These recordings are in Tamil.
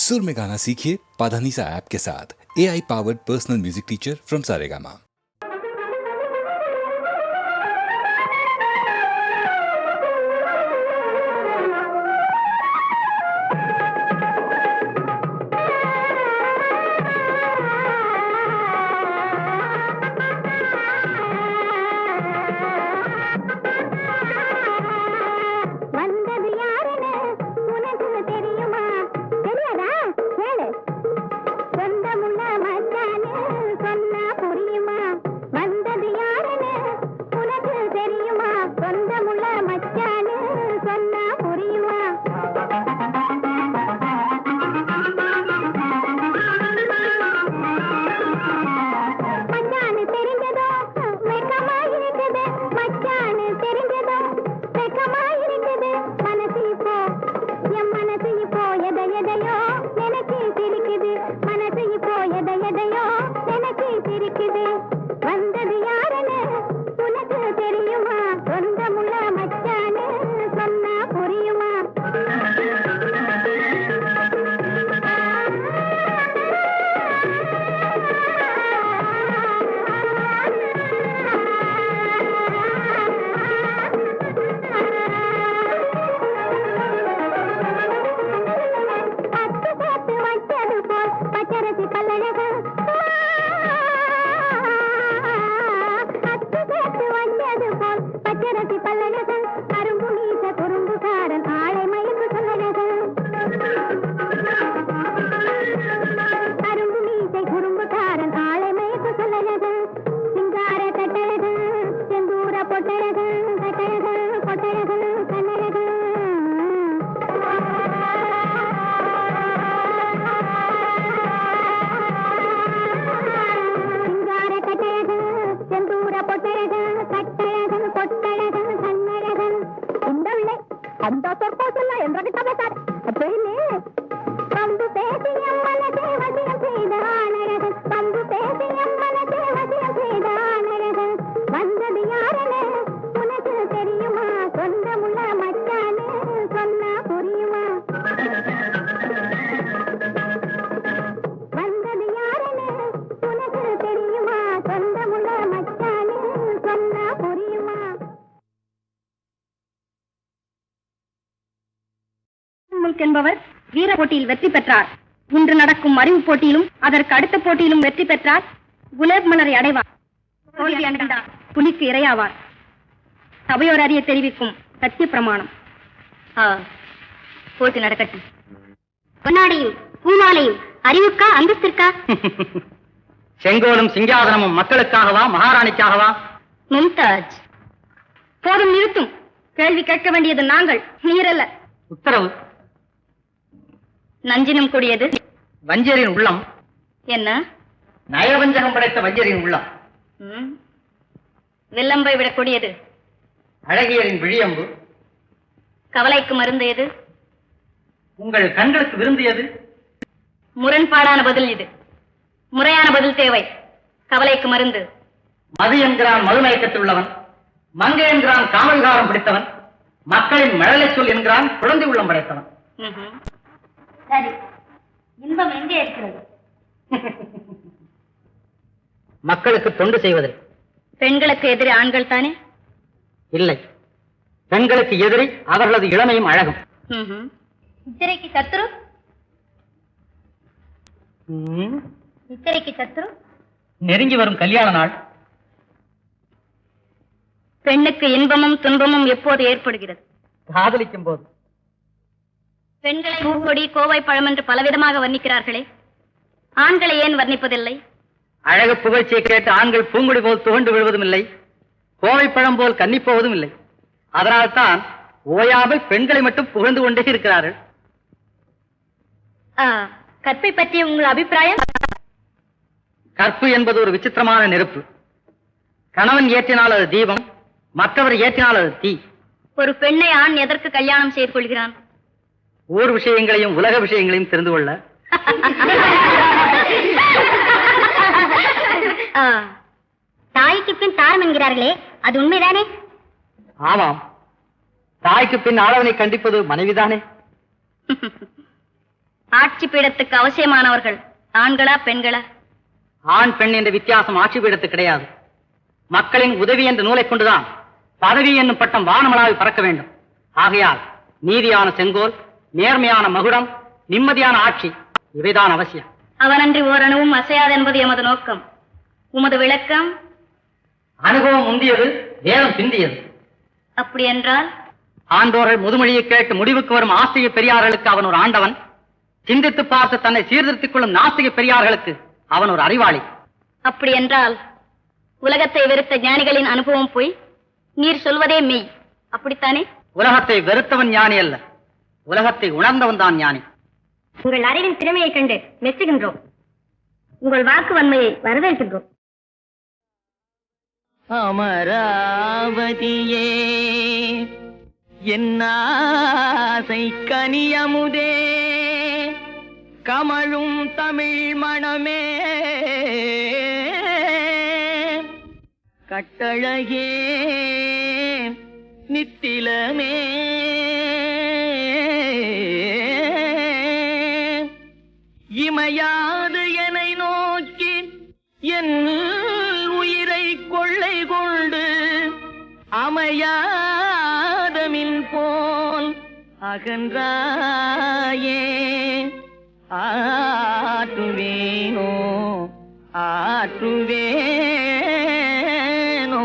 सुर में गाना सीखिए पाधानीसा ऐप के साथ। AI powered personal music teacher from Saregama. என்பவர் வீர போட்டியில் வெற்றி பெற்றார். இன்று நடக்கும் அறிவு போட்டியிலும் அதற்கு அடுத்த போட்டியிலும் வெற்றி பெற்றார். குலேப் மலரை அடைவார். தோல்வி அடைந்தார் புலிக்கு இரையாவார். சபையோர் அறிய தெரிவிக்கும் சத்திய பிரமாணம். போட்டி நடக்கட்டும். பொன்னாடையும் பூமாலையும் அறிவுக்கா அந்தஸ்திற்கா? செங்கோலும் சிங்காதனமும் மக்களுக்காகவா மகாராணிக்காகவா? மும்தாஜ். போதும், நிறுத்தும். கேள்வி கேட்க வேண்டியது நாங்கள், நீரல்ல. உத்தரவு. நஞ்சினம் கூடியது வஞ்சரின் உள்ளம். என்ன? நயவஞ்சகம் படைத்த வஞ்சரின் உள்ளம். வில்லம்பை விடக்கூடியது அழகியரின் விழியம்பு. கவலைக்கு மருந்து எது? உங்கள் கண்களுக்கு விருந்து எது? முரண்பாடான பதில் இது. முறையான பதில் தேவை. கவலைக்கு மருந்து மது என்கிறான் மதுமயக்கத்தில் உள்ளவன், மங்கை என்கிறான் காமவிகாரம் பிடித்தவன், மக்களின் மழலை சொல் என்கிறான் குழந்தை உள்ளம் படைத்தவன். சரி, இன்பம் எங்கே இருக்கிறது? மக்களுக்கு தொண்டு செய்வதில். பெண்களுக்கு எதிரி ஆண்கள் தானே? இல்லை, பெண்களுக்கு எதிரி அவர்களது இளமையும் அழகும். இத்திரைக்கு சத்துரு? இத்திரைக்கு சத்துரு நெருங்கி வரும் கல்யாண நாள். பெண்ணுக்கு இன்பமும் துன்பமும் எப்போது ஏற்படுகிறது? காதலிக்கும் போது. பெண்களை பூக்கொடி கோவை பழம் என்று பலவிதமாக வர்ணிக்கிறார்களே, ஆண்களை ஏன் வர்ணிப்பதில்லை? அழகு புகழ்ச்சியை கேட்டு ஆண்கள் பூங்குடி போல் துவண்டு விழுவதும் இல்லை, கோவை பழம் போல் கன்னிப்போவதும் இல்லை. அதனால்தான் ஓயாமல் பெண்களை மட்டும் புகழ்ந்து கொண்டே இருக்கிறார்கள். கற்பை பற்றிய உங்கள் அபிப்பிராயம்? கற்பு என்பது ஒரு விசித்திரமான நெருப்பு. கணவன் ஏற்றினால் அது தீபம், மற்றவர் ஏற்றினால் அது தீ. ஒரு பெண்ணை ஆண் எதற்கு கல்யாணம் செய்து கொள்கிறான்? ஊர் விஷயங்களையும் உலக விஷயங்களையும் தெரிந்து கொள்ள. தாய்க்கு பின் தாரம் என்கிறார்களே, அது உண்மைதானே? ஆமாம், தாய்க்கு பின் ஆளவனை கண்டிப்பது மனைவிதானே. ஆட்சி பீடத்துக்கு அவசியமானவர்கள் ஆண்களா பெண்களா? ஆண் பெண் என்ற வித்தியாசம் ஆட்சி பீடத்து கிடையாது. மக்களின் உதவி என்ற நூலை கொண்டுதான் பதவி என்னும் பட்டம் வானமளாவி பறக்க வேண்டும். ஆகையால் நீதியான செங்கோல், நேர்மையான மகுடம், நிம்மதியான ஆட்சி இவைதான் அவசியம். அவனன்றி ஓரணுவும் அசையாது என்பது எமது நோக்கம். உமது விளக்கம்? அனுபவம் முந்தியது, வேதம் பிந்தியது. அப்படி என்றால்? ஆண்டோர்கள் முதுமொழியை கேட்டு முடிவுக்கு வரும் ஆஸ்திக பெரியார்களுக்கு அவன் ஒரு ஆண்டவன், சிந்தித்து பார்த்து தன்னை சீர்திருத்திக் கொள்ளும் நாஸ்திக பெரியார்களுக்கு அவன் ஒரு அறிவாளி. அப்படி என்றால் உலகத்தை வெறுத்த ஞானிகளின் அனுபவம் போய் நீர் சொல்வதே மெய், அப்படித்தானே? உலகத்தை வெறுத்தவன் ஞானி அல்ல, உலகத்தை உணர்ந்தவன் தான் ஞானி. உங்கள் அறிவின் திறமையை கண்டு மெச்சுகின்றோம். உங்கள் வாக்கு வன்மையை வரவேற்கின்றோம். அமராவதியே என்னாசை கனியமுதே, கமழும் தமிழ் மணமே, கட்டழகே நித்திலமே, இமையாது என்னை நோக்கி என் உயிரை கொள்ளை கொண்டு அமையாதமின் போல் அகன்றாயே, ஆற்றுவேனோ ஆற்றுவேனோ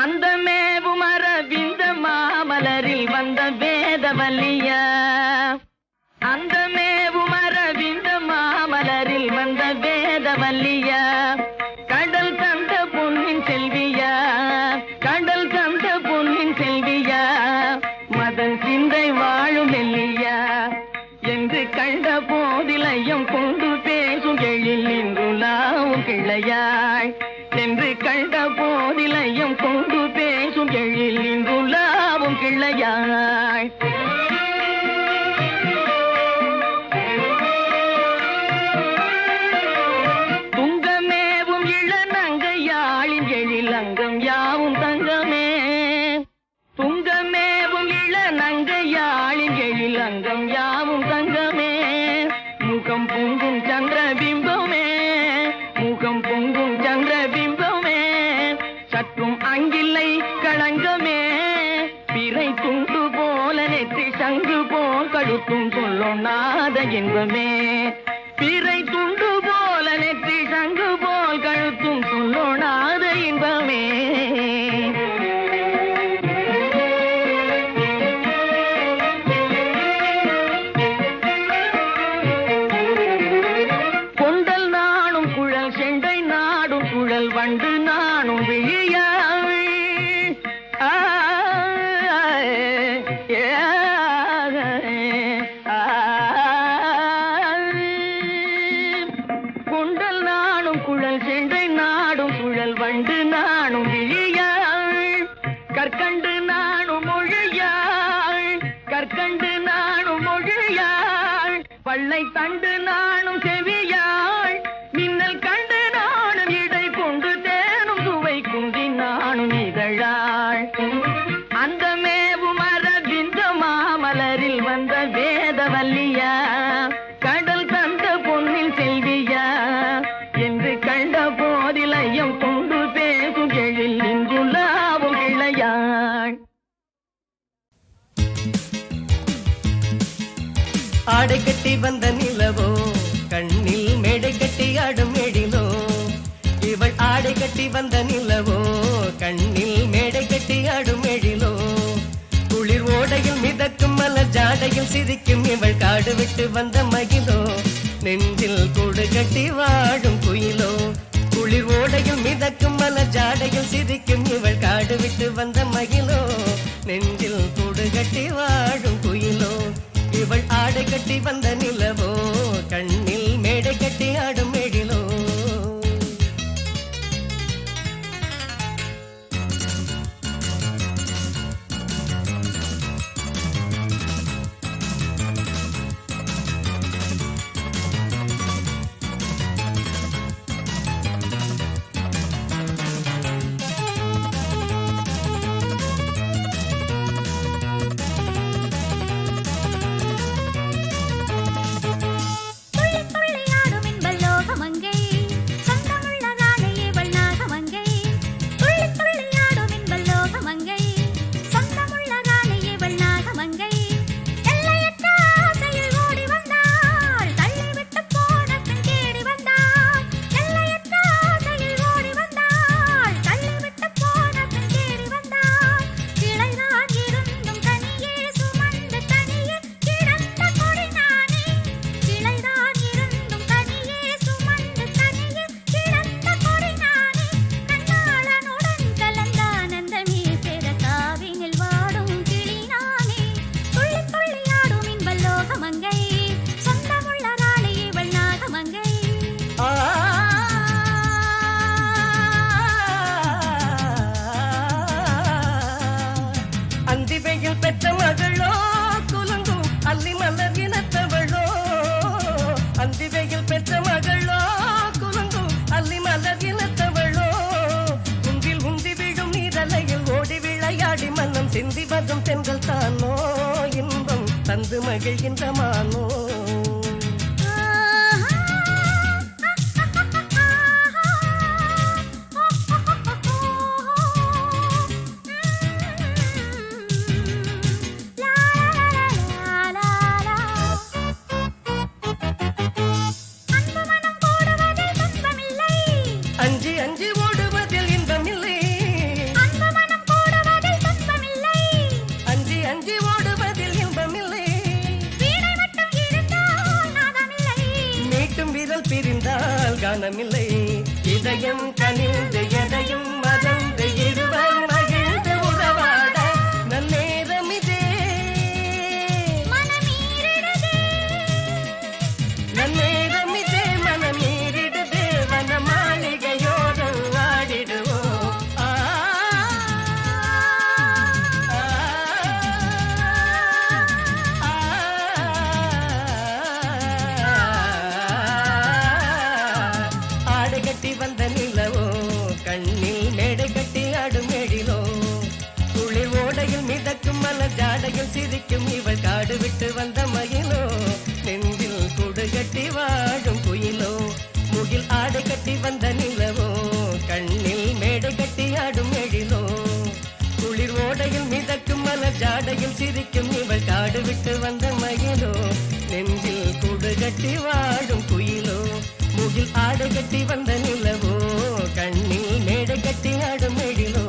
அந்த மேவும் அரவிந்த மாமலரில் வந்த வேதவல்லிய, அந்த மேவும் அரவிந்த மாமலரில் வந்த வேதவல்லிய, கடல் தந்த பொன்னின் செல்வியா, கடல் தந்த பொன்னின் செல்வியா, மதன் சிந்தை வாழும் மெல்லியா என்று கண்ட போதிலையும் கொண்டு பேசும் எழில் நின்றுலாவும் கிளையாய், என்று கண்ட போதிலையும் கொண்டு பேசும் எழில் நின்றுலாவும் கிளையாய். துங்கமேவும் இளநங்கையாளின் எழில் அங்கம் யாவும் தங்கமே, துங்கமேவும் இளநங்கையாளின் எழில் அங்கம் யாவும் தங்கமே, முகம் பொங்கும் சந்திரபிம்பமே, முகம் பொங்கும் சந்திரபிம்பமே, சற்றும் அங்கில்லை களங்கமே, பிறை துண்டு போல நெற்றி சங்கு போல் கழுத்தும் சொல்லும் நாத இன்பமே, பிறை துண்டு போல நெற்றி சங்கு போல் கழுத்தும் சொல்லும் நாத இன்பமே. வண்டு நானும் விழியாள் குண்டல் நானும் குழல் செண்டை நாடும் குழல் வண்டு நானும் விழியாள், கற்கண்டு நானும் மொழியாள், கற்கண்டு நானும் மொழியாள், பள்ளை தண்டு நானும் செவியாள், மின்னல் கண்டு நானும் இடை கொண்டு தேனும் சுவை குந்தி நானும் இதழாள், அந்த மேவும் அரவிந்த மாமலரில் வந்த வேதவல்லியா, கடல் தந்த பொன்னில் செல்வியா, என்று கண்ட போதிலையும் கொண்டு பேசும் எழில் நின்றுலாவும் கிளையாள். ஆடை கட்டி வந்த நிலவோ கண்ணில் மேடை கட்டி ஆடும் எழிலோ, இவள் ஆடை கட்டி வந்த நிலவோ கண்ணில் மேடை கட்டி ஆடும் எழிலோ, குளிர் ஓடையில் மிதக்கும் மலர் ஜாடையில் சிரிக்கும் இவள் காடு விட்டு வந்த மகிழோ, நெஞ்சில் கூடு கட்டி வாழும் குயிலோ, குளிர் ஓடையில் மிதக்கும் மலர் ஜாடையில் சிரிக்கும் இவள் காடு விட்டு வந்த மகிழோ, நெஞ்சில் கூடு கட்டி வாழும் குயிலோ, இவள் ஆடை கட்டி வந்த நிலவோ கண்ணில் மேடை கட்டி ஆடும் எழிலோ. அந்தி வெயில் பெற்ற மகளோ குலுங்கும் அல்லி மலர் இனத்தவளோ குன்றில் உந்தி விழும் நீரலையில் ஓடி விளையாடி மன்னம் சிந்தி வரும் பெண்கள் தானோ இன்பம் தந்து மகிழ்கின்ற மானோ அஞ்சி அஞ்சி ஓடுவதில் இன்பமில்லை அஞ்சி அஞ்சி ஓடுவதில் இன்பமில்லை நீட்டும் விரல் பிரிந்தால் கானமில்லை இதயம் கனிந்து எதையும் மறந்து இருவர் மகிழ்ந்து உறவாட நன்னேரமிதே நன்னேரமிதே மனமீறிடுதே வன மாளிகையோரம் ஆடிடுவோம் ஆடை கட்டி வந்த நிலவோ கண்ணில் மேடை கட்டி ஆடும் எழிலோ குளிர் ஓடையில் மிதக்கும் மலர் ஜாடையில் சிரிக்கும் இவள் காடு விட்டு வந்த மயிலோ நெஞ்சில் கூடு கட்டி வாழும் குயிலோ முகில் ஆடை கட்டி வந்த நிலவோ கண்ணில் மேடை கட்டி ஆடும் எழிலோ குளிர் ஓடையில் மிதக்கும் மலர் ஜாடையில் சிரிக்கும் இவள் காடு விட்டு வந்த மயிலோ நெஞ்சில் கூடு கட்டி வாழும் குயிலோ முகில் ஆடை கட்டி வந்த நிலவோ கண்ணில் மேடை கட்டி ஆடும் எழிலோ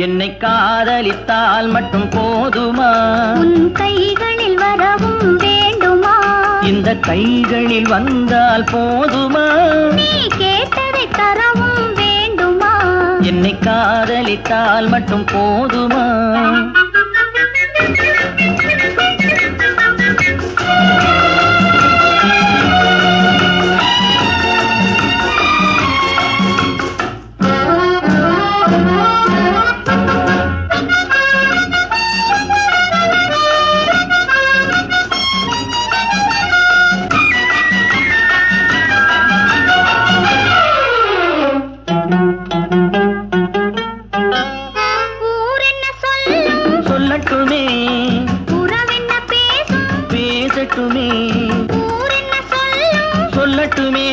என்னை காதலித்தால் மட்டும் போதுமா உன் கைகளில் வரவும் வேண்டுமா இந்த கைகளில் வந்தால் போதுமா நீ கேட்டதை தரவும் வேண்டுமா என்னை காதலித்தால் மட்டும் போதுமா சொல்லட்டுமே உறவென்ன பேசும் பேசட்டுமே ஊரென்ன சொல்லும் சொல்லட்டுமே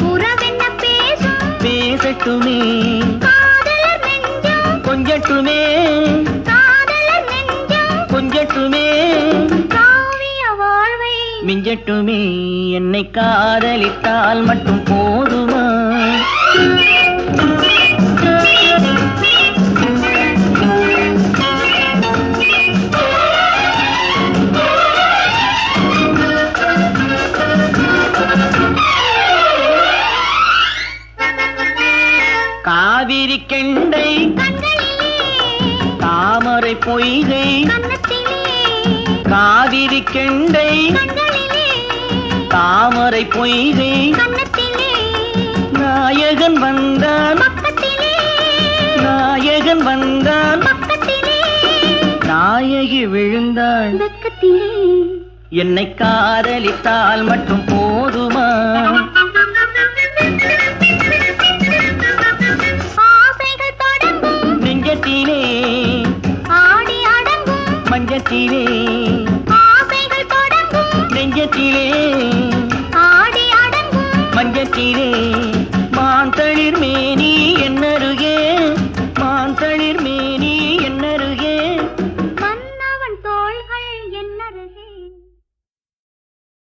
உறவென்ன பேசும் பேசட்டுமே காதலர் நெஞ்சம் கொஞ்சட்டுமே காதலர் நெஞ்சம் கொஞ்சட்டுமே காவிய வாழ்வை மிஞ்சட்டுமே என்னை காதலித்தால் மட்டும் போதுமா காவிரி கெண்டை தாமரை பொய்கை காவிரி கெண்டை தாமரை பொய்கை நாயகன் வந்தான் நாயகன் வந்தான் நாயகி விழுந்தாள் என்னை காதலித்தால் மட்டும் போதுமா